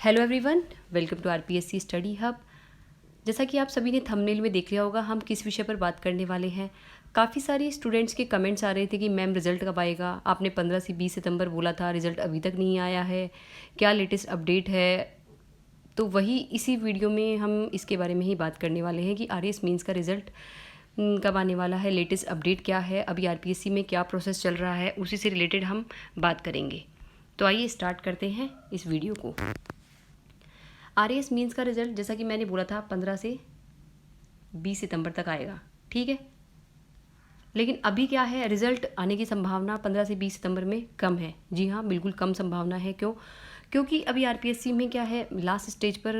Hello everyone, welcome to RPSC study hub. जैसा कि आप सभी ने थंबनेल में देख लिया होगा, हम किस विषय पर बात करने वाले हैं। काफ़ी सारे स्टूडेंट्स के कमेंट्स आ रहे थे कि मैम रिज़ल्ट कब आएगा। आपने 15 से 20 सितंबर बोला था, रिज़ल्ट अभी तक नहीं आया है, क्या लेटेस्ट अपडेट है। तो वही इसी वीडियो में हम इसके बारे में ही बात करने वाले हैं कि आरएएस मींस का रिज़ल्ट कब आने वाला है, लेटेस्ट अपडेट क्या है, अभी आरपीएससी में क्या प्रोसेस चल रहा है, उसी से रिलेटेड हम बात करेंगे। तो आइए स्टार्ट करते हैं इस वीडियो को। आरएएस मींस का रिज़ल्ट जैसा कि मैंने बोला था 15 से 20 सितंबर तक आएगा, ठीक है। लेकिन अभी क्या है, रिज़ल्ट आने की संभावना 15 से 20 सितंबर में कम है। जी हाँ, बिल्कुल कम संभावना है। क्योंकि अभी आरपीएससी में क्या है, लास्ट स्टेज पर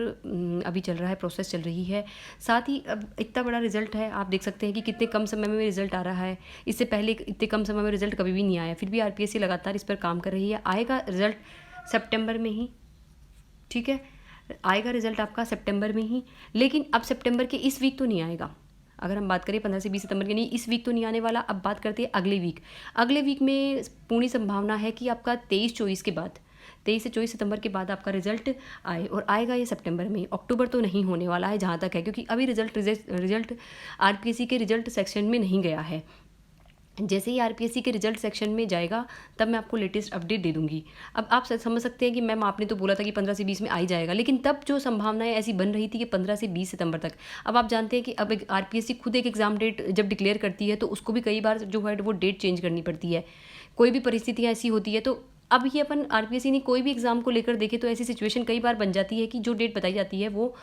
अभी चल रहा है, प्रोसेस चल रही है। साथ ही अब इतना बड़ा रिज़ल्ट है, आप देख सकते हैं कि कितने कम समय में रिज़ल्ट आ रहा है। इससे पहले इतने कम समय में रिज़ल्ट कभी भी नहीं आया, फिर भी आरपीएससी लगातार इस पर काम कर रही है। आएगा रिज़ल्ट सितंबर में ही, ठीक है। आएगा रिज़ल्ट आपका सितंबर में ही, लेकिन अब सितंबर के इस वीक तो नहीं आएगा। अगर हम बात करें 15 से 20 सितंबर के, नहीं, इस वीक तो नहीं आने वाला। अब बात करते हैं अगले वीक। अगले वीक में पूरी संभावना है कि आपका 23-24 के बाद, 23 से 24 सितंबर के बाद आपका रिजल्ट आए, और आएगा ये सितंबर में। अक्टूबर तो नहीं होने वाला है जहाँ तक है, क्योंकि अभी रिजल्ट आरपीएससी के रिजल्ट सेक्शन में नहीं गया है। जैसे ही आरपीएससी के रिजल्ट सेक्शन में जाएगा तब मैं आपको लेटेस्ट अपडेट दे दूंगी। अब आप समझ सकते हैं कि मैम आपने तो बोला था कि 15 से 20 में आ ही जाएगा, लेकिन तब जो संभावनाएं ऐसी बन रही थी कि 15 से 20 सितंबर तक। अब आप जानते हैं कि अब आरपीएससी खुद एक एग्ज़ाम डेट जब डिक्लेयर करती है तो उसको भी कई बार जो है वो डेट चेंज करनी पड़ती है। कोई भी परिस्थितियाँ ऐसी होती है। तो अब ये अपन आरपीएससी ने कोई भी एग्ज़ाम को लेकर देखे तो ऐसी सिचुएशन कई बार बन जाती है कि जो डेट बताई जाती है वो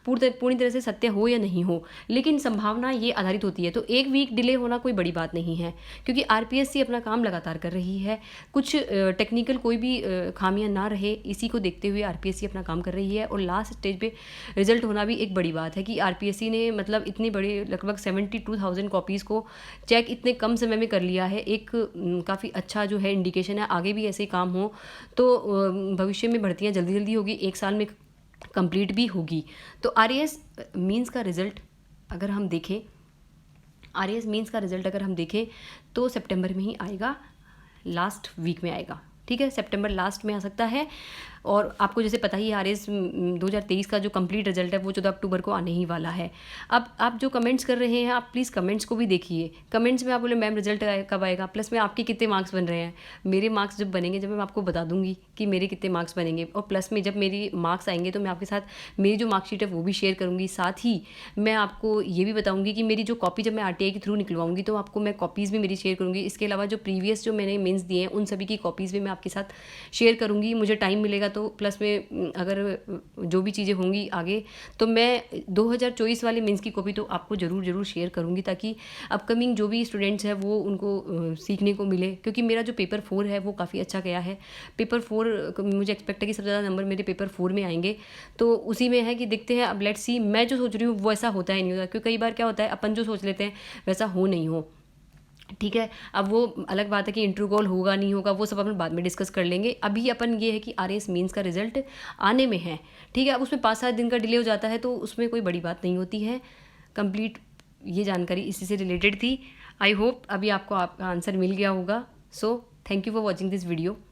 पूरी तरह से सत्य हो या नहीं हो, लेकिन संभावना ये आधारित होती है। तो एक वीक डिले होना कोई बड़ी बात नहीं है, क्योंकि आरपीएससी अपना काम लगातार कर रही है। कुछ टेक्निकल कोई भी खामियां ना रहे, इसी को देखते हुए आरपीएससी अपना काम कर रही है। और लास्ट स्टेज पे रिजल्ट होना भी एक बड़ी बात है कि आरपीएससी ने मतलब इतने बड़े लगभग 72,000 कॉपीज़ को चेक इतने कम समय में कर लिया है। एक काफ़ी अच्छा जो है इंडिकेशन है। आगे भी ऐसे काम हो तो भविष्य में भर्तियाँ जल्दी जल्दी होगी, एक साल में कंप्लीट भी होगी। तो आरएएस मींस का रिज़ल्ट अगर हम देखें, आरएएस मींस का रिज़ल्ट अगर हम देखें तो सितंबर में ही आएगा, लास्ट वीक में आएगा, ठीक है। सितंबर लास्ट में आ सकता है। और आपको जैसे पता ही है आरएएस 2023 का जो कंप्लीट रिजल्ट है वो 14 अक्टूबर को आने ही वाला है। अब आप जो कमेंट्स कर रहे हैं, आप प्लीज़ कमेंट्स को भी देखिए। कमेंट्स में आप बोले मैम रिजल्ट कब आएगा, प्लस में आपके कितने मार्क्स बन रहे हैं। मेरे मार्क्स जब बनेंगे, जब मैं आपको बता दूंगी कि मेरे कितने मार्क्स बनेंगे, और प्लस में जब मेरी मार्क्स आएंगे तो मैं आपके साथ मेरी जो मार्कशीट है वो भी शेयर करूँगी। साथ ही मैं आपको ये भी बताऊँगी कि मेरी जो कॉपी जब मैं आरटीआई के थ्रू निकलवाऊँगी तो आपको मैं कॉपीज़ भी मेरी शेयर करूँगी। इसके अलावा जो प्रीवियस जो मैंने मेंस दिए हैं उन सभी की कॉपीज़ भी मैं आपके साथ शेयर करूँगी। मुझे टाइम मिलेगा तो प्लस में अगर जो भी चीज़ें होंगी आगे, तो मैं 2024 वाले मेंस की कॉपी तो आपको ज़रूर शेयर करूँगी, ताकि अपकमिंग जो भी स्टूडेंट्स हैं वो उनको सीखने को मिले। क्योंकि मेरा जो पेपर 4 है वो काफ़ी अच्छा गया है। पेपर 4 मुझे एक्सपेक्ट है कि सबसे ज़्यादा नंबर मेरे पेपर 4 में आएंगे। तो उसी में है कि देखते हैं, अब लेट्स सी। मैं जो सोच रही हूँ वो ऐसा होता ही नहीं होता, क्योंकि कई बार क्या होता है अपन जो सोच लेते हैं वैसा हो नहीं हो, ठीक है। अब वो अलग बात है कि इंटरव्यू कॉल होगा नहीं होगा, वो सब अपन बाद में डिस्कस कर लेंगे। अभी अपन ये है कि आरएएस मींस का रिजल्ट आने में है, ठीक है। अब उसमें 5-7 दिन का डिले हो जाता है तो उसमें कोई बड़ी बात नहीं होती है। कंप्लीट ये जानकारी इसी से रिलेटेड थी। आई होप अभी आपको आपका आंसर मिल गया होगा। So thank you for watching this video.